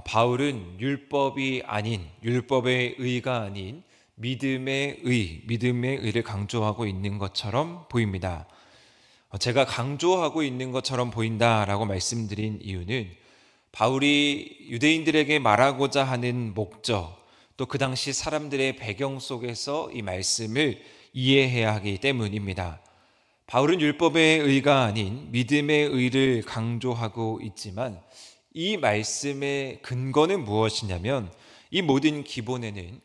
바울은 율법이 아닌, 율법의 의가 아닌 믿음의 의를 강조하고 있는 것처럼 보입니다. 제가 강조하고 있는 것처럼 보인다라고 말씀드린 이유는 바울이 유대인들에게 말하고자 하는 목적, 또 그 당시 사람들의 배경 속에서 이 말씀을 이해해야 하기 때문입니다. 바울은 율법의 의가 아닌 믿음의 의를 강조하고 있지만 이 말씀의 근거는 무엇이냐면, 이 모든 기본에는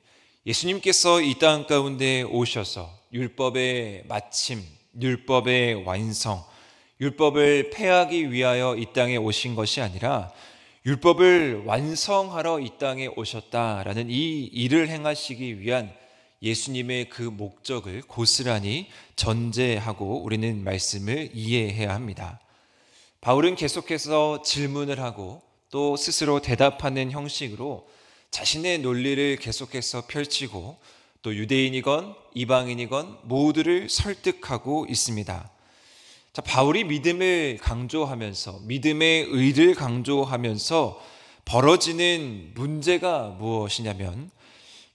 예수님께서 이 땅 가운데 오셔서 율법의 마침, 율법의 완성, 율법을 폐하기 위하여 이 땅에 오신 것이 아니라 율법을 완성하러 이 땅에 오셨다라는 이 일을 행하시기 위한 예수님의 그 목적을 고스란히 전제하고 우리는 말씀을 이해해야 합니다. 바울은 계속해서 질문을 하고 또 스스로 대답하는 형식으로 자신의 논리를 계속해서 펼치고 또 유대인이건 이방인이건 모두를 설득하고 있습니다. 바울이 믿음을 강조하면서, 믿음의 의를 강조하면서 벌어지는 문제가 무엇이냐면,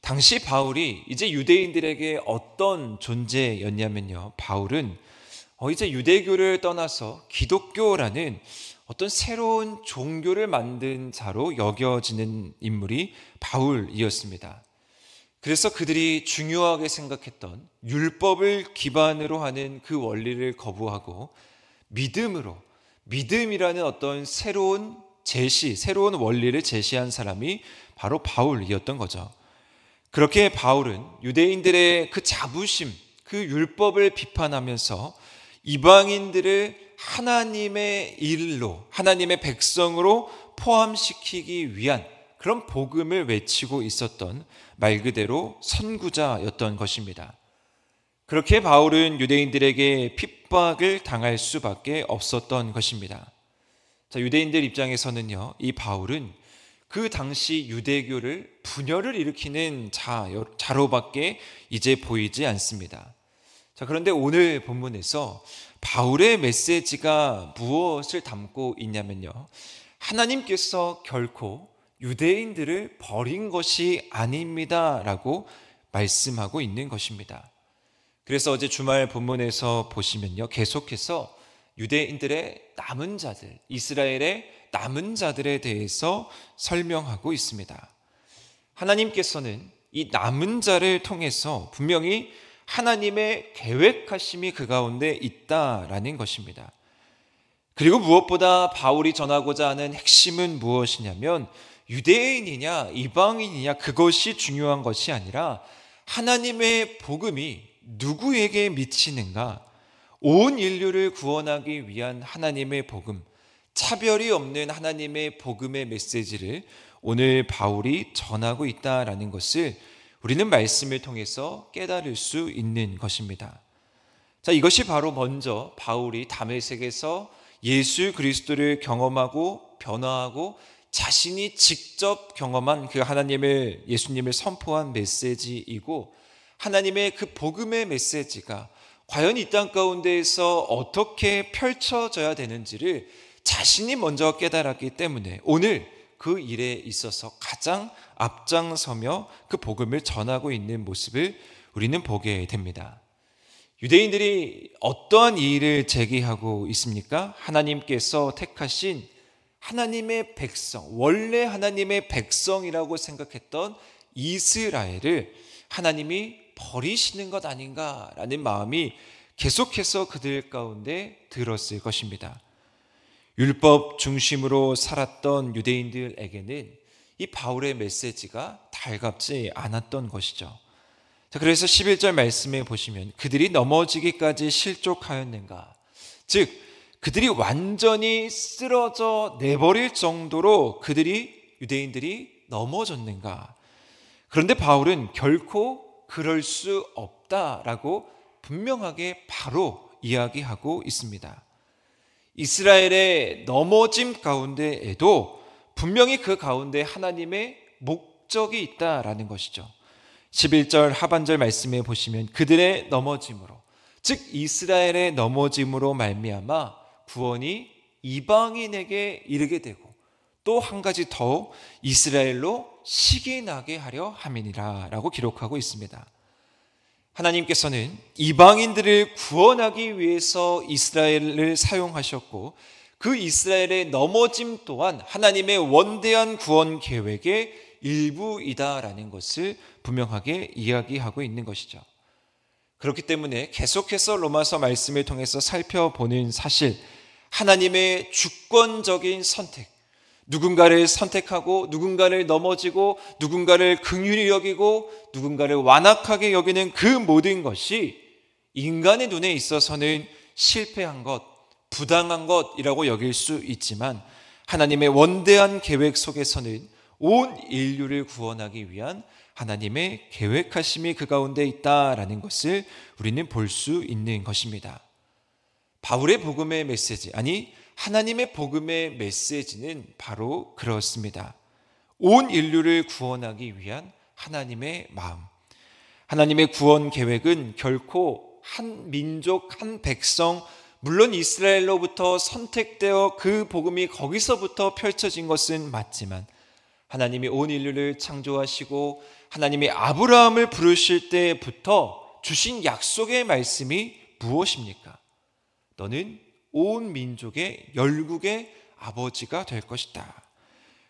당시 바울이 이제 유대인들에게 어떤 존재였냐면요, 바울은 이제 유대교를 떠나서 기독교라는 어떤 새로운 종교를 만든 자로 여겨지는 인물이 바울이었습니다. 그래서 그들이 중요하게 생각했던 율법을 기반으로 하는 그 원리를 거부하고 믿음이라는 어떤 새로운 원리를 제시한 사람이 바로 바울이었던 거죠. 그렇게 바울은 유대인들의 그 자부심, 그 율법을 비판하면서 이방인들을 하나님의 일로, 하나님의 백성으로 포함시키기 위한 그런 복음을 외치고 있었던 말 그대로 선구자였던 것입니다. 그렇게 바울은 유대인들에게 핍박을 당할 수밖에 없었던 것입니다. 유대인들 입장에서는요, 이 바울은 그 당시 유대교를 분열을 일으키는 자로밖에 이제 보이지 않습니다. 그런데 오늘 본문에서 바울의 메시지가 무엇을 담고 있냐면요, 하나님께서 결코 유대인들을 버린 것이 아닙니다 라고 말씀하고 있는 것입니다. 그래서 어제 주말 본문에서 보시면요, 계속해서 유대인들의 남은 자들, 이스라엘의 남은 자들에 대해서 설명하고 있습니다. 하나님께서는 이 남은 자를 통해서 분명히 하나님의 계획하심이 그 가운데 있다라는 것입니다. 그리고 무엇보다 바울이 전하고자 하는 핵심은 무엇이냐면, 유대인이냐 이방인이냐 그것이 중요한 것이 아니라 하나님의 복음이 누구에게 미치는가, 온 인류를 구원하기 위한 하나님의 복음, 차별이 없는 하나님의 복음의 메시지를 오늘 바울이 전하고 있다라는 것을 우리는 말씀을 통해서 깨달을 수 있는 것입니다. 이것이 바로 먼저 바울이 다메섹에서 예수 그리스도를 경험하고 변화하고 자신이 직접 경험한 그 예수님을 선포한 메시지이고, 하나님의 그 복음의 메시지가 과연 이 땅 가운데에서 어떻게 펼쳐져야 되는지를 자신이 먼저 깨달았기 때문에 오늘 그 일에 있어서 가장 앞장서며 그 복음을 전하고 있는 모습을 우리는 보게 됩니다. 유대인들이 어떠한 이의를 제기하고 있습니까? 하나님께서 택하신 하나님의 백성, 원래 하나님의 백성이라고 생각했던 이스라엘을 하나님이 버리시는 것 아닌가라는 마음이 계속해서 그들 가운데 들었을 것입니다. 율법 중심으로 살았던 유대인들에게는 이 바울의 메시지가 달갑지 않았던 것이죠. 그래서 11절 말씀에 보시면 그들이 넘어지기까지 실족하였는가, 즉 그들이 완전히 쓰러져 내버릴 정도로 유대인들이 넘어졌는가. 그런데 바울은 결코 그럴 수 없다라고 분명하게 바로 이야기하고 있습니다. 이스라엘의 넘어짐 가운데에도 분명히 그 가운데 하나님의 목적이 있다라는 것이죠. 11절 하반절 말씀에 보시면 그들의 넘어짐으로, 즉 이스라엘의 넘어짐으로 말미암아 구원이 이방인에게 이르게 되고 또 한 가지 더 이스라엘로 식이 나게 하려 함이니라 라고 기록하고 있습니다. 하나님께서는 이방인들을 구원하기 위해서 이스라엘을 사용하셨고 그 이스라엘의 넘어짐 또한 하나님의 원대한 구원 계획의 일부이다라는 것을 분명하게 이야기하고 있는 것이죠. 그렇기 때문에 계속해서 로마서 말씀을 통해서 살펴보는 사실, 하나님의 주권적인 선택, 누군가를 선택하고 누군가를 넘어지고 누군가를 긍휼히 여기고 누군가를 완악하게 여기는 그 모든 것이 인간의 눈에 있어서는 실패한 것, 부당한 것이라고 여길 수 있지만 하나님의 원대한 계획 속에서는 온 인류를 구원하기 위한 하나님의 계획하심이 그 가운데 있다라는 것을 우리는 볼 수 있는 것입니다. 바울의 복음의 메시지, 아니 하나님의 복음의 메시지는 바로 그렇습니다. 온 인류를 구원하기 위한 하나님의 마음. 하나님의 구원 계획은 결코 한 민족, 한 백성, 물론 이스라엘로부터 선택되어 그 복음이 거기서부터 펼쳐진 것은 맞지만 하나님이 온 인류를 창조하시고 하나님이 아브라함을 부르실 때부터 주신 약속의 말씀이 무엇입니까? 너는 온 민족의 열국의 아버지가 될 것이다.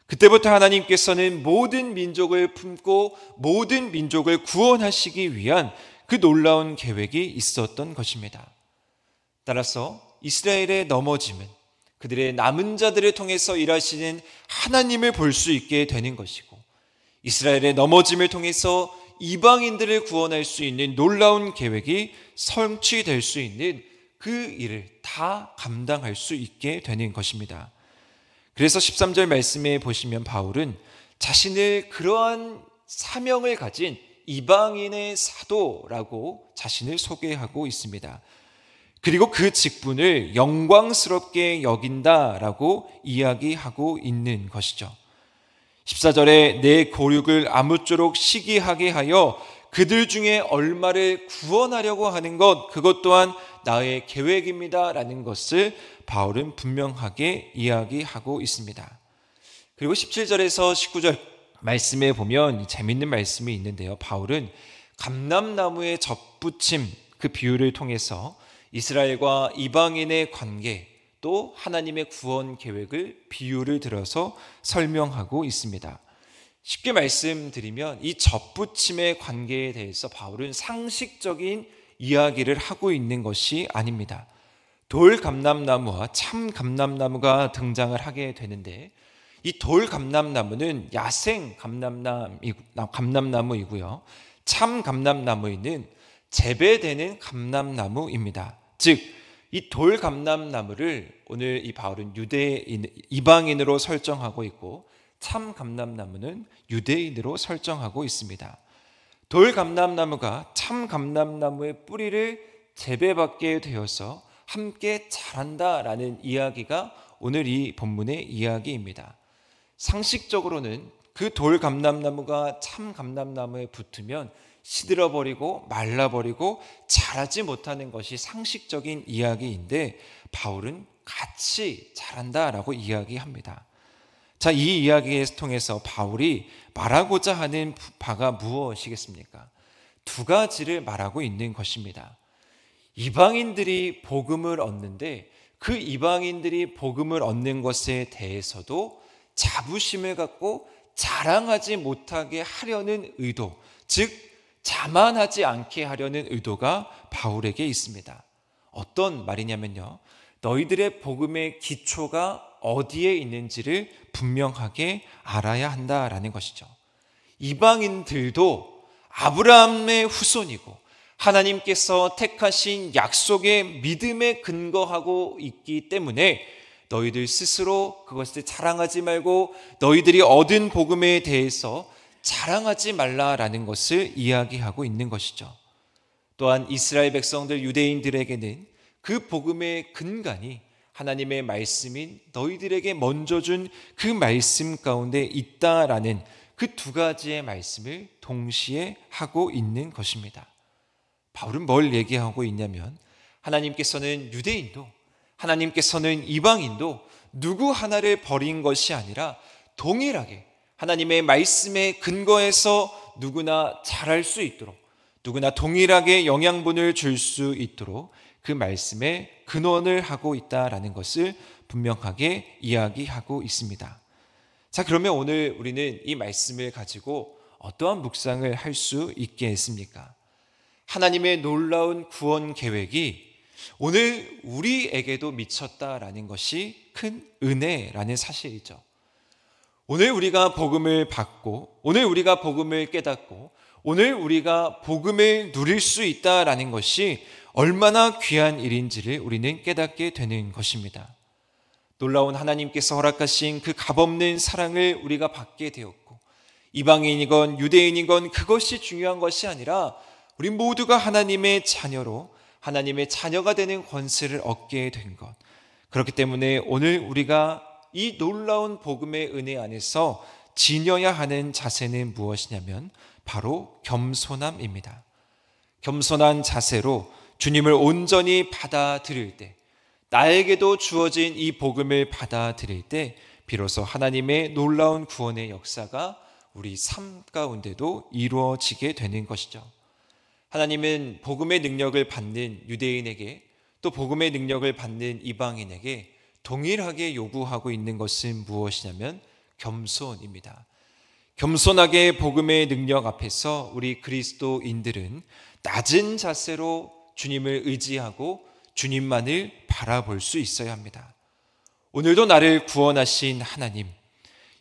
그때부터 하나님께서는 모든 민족을 품고 모든 민족을 구원하시기 위한 그 놀라운 계획이 있었던 것입니다. 따라서 이스라엘의 넘어짐은 그들의 남은 자들을 통해서 일하시는 하나님을 볼 수 있게 되는 것이고, 이스라엘의 넘어짐을 통해서 이방인들을 구원할 수 있는 놀라운 계획이 성취될 수 있는 그 일을 다 감당할 수 있게 되는 것입니다. 그래서 13절 말씀에 보시면 바울은 자신을 그러한 사명을 가진 이방인의 사도라고 자신을 소개하고 있습니다. 그리고 그 직분을 영광스럽게 여긴다라고 이야기하고 있는 것이죠. 14절에 내 고륙을 아무쪼록 시기하게 하여 그들 중에 얼마를 구원하려고 하는 것, 그것 또한 나의 계획입니다 라는 것을 바울은 분명하게 이야기하고 있습니다. 그리고 17절에서 19절 말씀에 보면 재미있는 말씀이 있는데요. 바울은 감람나무의 접붙임 그 비유를 통해서 이스라엘과 이방인의 관계, 또 하나님의 구원 계획을 비유를 들어서 설명하고 있습니다. 쉽게 말씀드리면 이 접붙임의 관계에 대해서 바울은 상식적인 이야기를 하고 있는 것이 아닙니다. 돌 감람나무와 참 감람나무가 등장을 하게 되는데, 이 돌 감람나무는 야생 감람나무이고요. 참 감람나무는 재배되는 감람나무입니다. 즉, 이 돌 감람나무를 오늘 이 바울은 이방인으로 설정하고 있고, 참 감람나무는 유대인으로 설정하고 있습니다. 돌 감람나무가 참 감람나무의 뿌리를 재배받게 되어서 함께 자란다라는 이야기가 오늘 이 본문의 이야기입니다. 상식적으로는 그 돌 감람나무가 참 감람나무에 붙으면 시들어버리고 말라버리고 자라지 못하는 것이 상식적인 이야기인데, 바울은 같이 자란다라고 이야기합니다. 자, 이 이야기를 통해서 바울이 말하고자 하는 바가 무엇이겠습니까? 두 가지를 말하고 있는 것입니다. 이방인들이 복음을 얻는데 그 이방인들이 복음을 얻는 것에 대해서도 자부심을 갖고 자랑하지 못하게 하려는 의도, 즉 자만하지 않게 하려는 의도가 바울에게 있습니다. 어떤 말이냐면요, 너희들의 복음의 기초가 어디에 있는지를 분명하게 알아야 한다라는 것이죠. 이방인들도 아브라함의 후손이고 하나님께서 택하신 약속의 믿음에 근거하고 있기 때문에 너희들 스스로 그것을 자랑하지 말고 너희들이 얻은 복음에 대해서 자랑하지 말라라는 것을 이야기하고 있는 것이죠. 또한 이스라엘 백성들, 유대인들에게는 그 복음의 근간이 하나님의 말씀인 너희들에게 먼저 준 그 말씀 가운데 있다라는 그 두 가지의 말씀을 동시에 하고 있는 것입니다. 바울은 뭘 얘기하고 있냐면, 하나님께서는 유대인도 하나님께서는 이방인도 누구 하나를 버린 것이 아니라 동일하게 하나님의 말씀에 근거해서 누구나 잘할 수 있도록, 누구나 동일하게 영양분을 줄 수 있도록 그 말씀에 근원을 하고 있다라는 것을 분명하게 이야기하고 있습니다. 자, 그러면 오늘 우리는 이 말씀을 가지고 어떠한 묵상을 할 수 있겠습니까? 하나님의 놀라운 구원 계획이 오늘 우리에게도 미쳤다라는 것이 큰 은혜라는 사실이죠. 오늘 우리가 복음을 받고, 오늘 우리가 복음을 깨닫고, 오늘 우리가 복음을 누릴 수 있다라는 것이 얼마나 귀한 일인지를 우리는 깨닫게 되는 것입니다. 놀라운 하나님께서 허락하신 그 값없는 사랑을 우리가 받게 되었고, 이방인이건 유대인이건 그것이 중요한 것이 아니라 우리 모두가 하나님의 자녀로 하나님의 자녀가 되는 권세를 얻게 된 것. 그렇기 때문에 오늘 우리가 이 놀라운 복음의 은혜 안에서 지녀야 하는 자세는 무엇이냐면 바로 겸손함입니다. 겸손한 자세로 주님을 온전히 받아들일 때, 나에게도 주어진 이 복음을 받아들일 때 비로소 하나님의 놀라운 구원의 역사가 우리 삶 가운데도 이루어지게 되는 것이죠. 하나님은 복음의 능력을 받는 유대인에게 또 복음의 능력을 받는 이방인에게 동일하게 요구하고 있는 것은 무엇이냐면 겸손입니다. 겸손하게 복음의 능력 앞에서 우리 그리스도인들은 낮은 자세로 주님을 의지하고 주님만을 바라볼 수 있어야 합니다. 오늘도 나를 구원하신 하나님,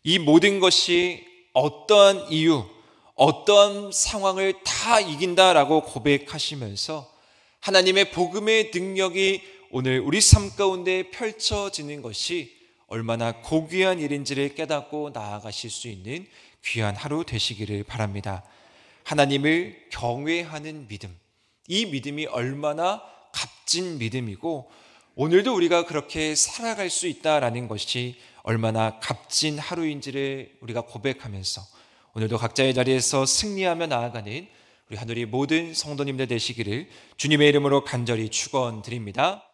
이 모든 것이 어떠한 이유, 어떠한 상황을 다 이긴다라고 고백하시면서 하나님의 복음의 능력이 오늘 우리 삶 가운데 펼쳐지는 것이 얼마나 고귀한 일인지를 깨닫고 나아가실 수 있는 귀한 하루 되시기를 바랍니다. 하나님을 경외하는 믿음, 이 믿음이 얼마나 값진 믿음이고 오늘도 우리가 그렇게 살아갈 수 있다라는 것이 얼마나 값진 하루인지를 우리가 고백하면서 오늘도 각자의 자리에서 승리하며 나아가는 우리 하늘의 모든 성도님들 되시기를 주님의 이름으로 간절히 축원드립니다.